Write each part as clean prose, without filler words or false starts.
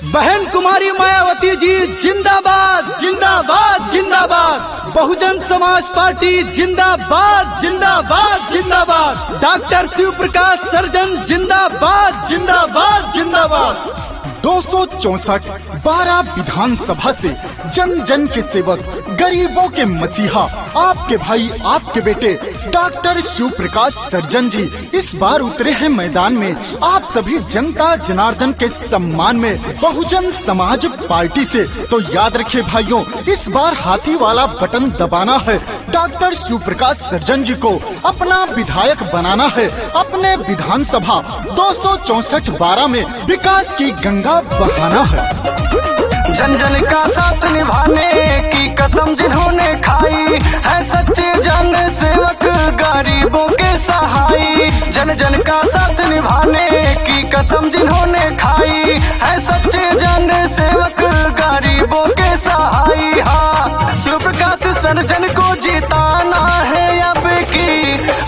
बहन कुमारी मायावती जी जिंदाबाद जिंदाबाद जिंदाबाद। बहुजन समाज पार्टी जिंदाबाद जिंदाबाद जिंदाबाद। डॉक्टर शिव प्रकाश सर्जन जिंदाबाद जिंदाबाद जिंदाबाद। 264 12 विधानसभा से जन जन के सेवक, गरीबों के मसीहा, आपके भाई आपके बेटे डॉक्टर शिव प्रकाश सर्जन जी इस बार उतरे हैं मैदान में। आप सभी जनता जनार्दन के सम्मान में बहुजन समाज पार्टी से। तो याद रखिए भाइयों, इस बार हाथी वाला बटन दबाना है, डॉक्टर शिव प्रकाश सर्जन जी को अपना विधायक बनाना है। अपने विधानसभा 264 12 में विकास की गंगा बहाना है। जन जन का साथ निभाने की कसम जिन्होंने खाई है, सच्चे जन सेवक गरीबों के सहाई। जन जन का साथ निभाने की कसम जिन्होंने खाई है, सच्चे जन सेवक गरीबों के सहाई। हाँ, शिव प्रकाश सर्जन को जिताना है अब की,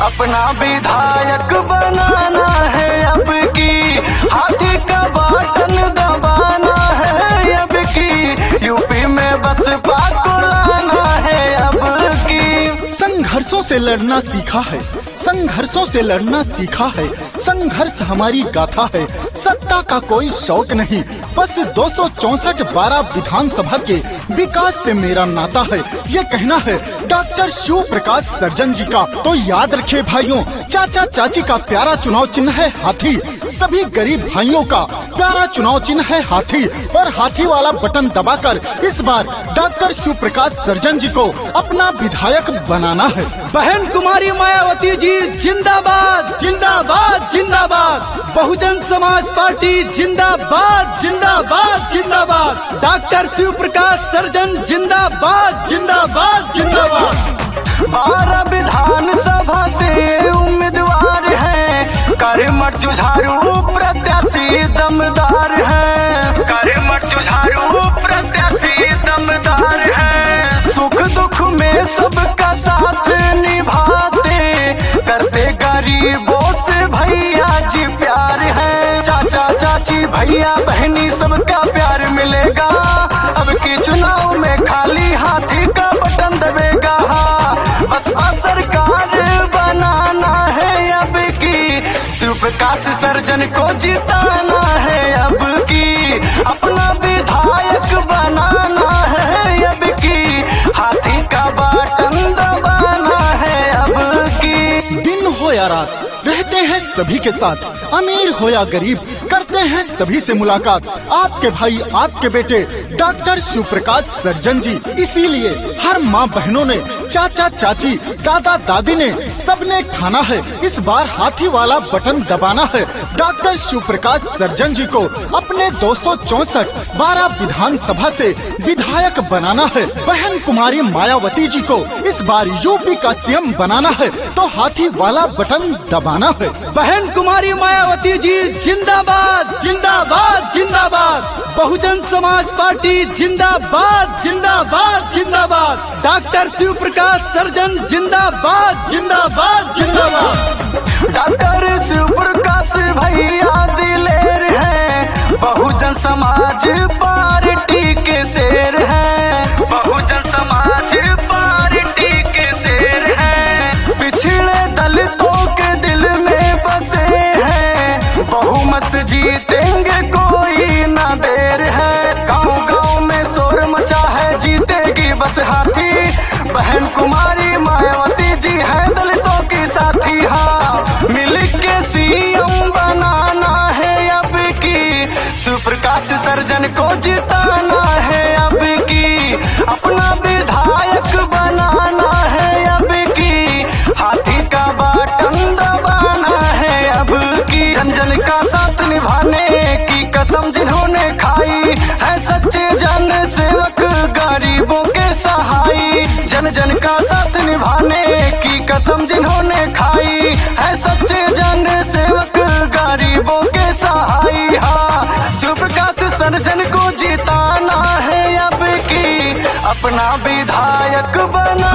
अपना विधायक बनाना है अब की, हाथी का बटन दबाना है अब की, यूपी में बसपा को लाना है अब की। संघर्षों से लड़ना सीखा है, संघर्षों से लड़ना सीखा है, संघर्ष हमारी गाथा है। सत्ता का कोई शौक नहीं, बस 264 12 विधानसभा के विकास से मेरा नाता है, ये कहना है डॉक्टर शिव प्रकाश सर्जन जी का। तो याद रखिए भाइयों, चाचा चाची का प्यारा चुनाव चिन्ह है हाथी, सभी गरीब भाइयों का प्यारा चुनाव चिन्ह है हाथी, और हाथी वाला बटन दबाकर इस बार डॉक्टर शिव प्रकाश सर्जन जी को अपना विधायक बनाना है। बहन कुमारी मायावती जी जिंदाबाद जिंदाबाद जिंदाबाद। बहुजन समाज पार्टी जिंदाबाद जिंदाबाद जिंदाबाद। डॉक्टर शिव प्रकाश सर्जन जिंदाबाद जिंदाबाद जिंदाबाद। 12 विधानसभा से उम्मीदवार हैं, करमठ जुझारू प्रत्याशी दमदार हैं, करमठ जुझारू प्रत्याशी दमदार हैं। सुख दुख में सबका साथ निभाते, करते गरीबों से भैया जी प्यार है। चाचा चाची भैया बहनी सबका प्यार मिलेगा, अब की चुनाव में खाली हाथी का बटन दबेगा। बसपा सरकार बनाना है अब की, शिव प्रकाश सर्जन को जिताना है अब की, अपना विधायक बनाना है अब की, हाथी का बटन दबाना है अब की। दिन हो या रात रहते हैं सभी के साथ, अमीर हो या गरीब करते हैं सभी से मुलाकात। आपके भाई आपके बेटे डॉक्टर शिव प्रकाश सर्जन जी, इसीलिए हर माँ बहनों ने, चाचा चाची दादा दादी ने, सबने ठाना है इस बार हाथी वाला बटन दबाना है। डॉक्टर शिव प्रकाश सर्जन जी को अपने 264 12 विधानसभा से विधायक बनाना है। बहन कुमारी मायावती जी को इस बार यूपी का सीएम बनाना है, तो हाथी वाला बटन दबाना है। बहन कुमारी मायावती जी जिंदाबाद जिंदाबाद जिंदाबाद। बहुजन समाज पार्टी जिंदाबाद जिंदाबाद जिंदाबाद। डॉक्टर शिव प्रकाश सर्जन जिंदाबाद जिंदाबाद जिंदाबाद। डॉक्टर शिव प्रकाश भैया दिलेर हैं, बहुजन समाज पार्टी के शेर हैं, बहुजन समाज पार्टी के शेर हैं। पिछड़े दलितों के दिल में बसे हैं, बहुमत जीतेंगे कोई ना देर है। गाँव गाँव में शोर मचा है, जीतेगी बस हाथी, बहन कुमारी मायावती जी है दलितों की साथी। हाँ, मिल के सीएम बनाना है अब की, शिव प्रकाश सर्जन को जिताना है अब की, अपना विधायक बनाना है अब की, हाथी का बटन दबाना है अब की। जन जन का साथ निभाने की कसम जिन्होंने खाई है, सच्चे जन सेवक गरीबों के सहाई। जन जन का साथ निभाने की कसम जिन्होंने खाई है, सच्चे जन सेवक गरीबों के सहाई। हाँ, शिव प्रकाश सर्जन को जिताना है अब की, अपना विधायक बना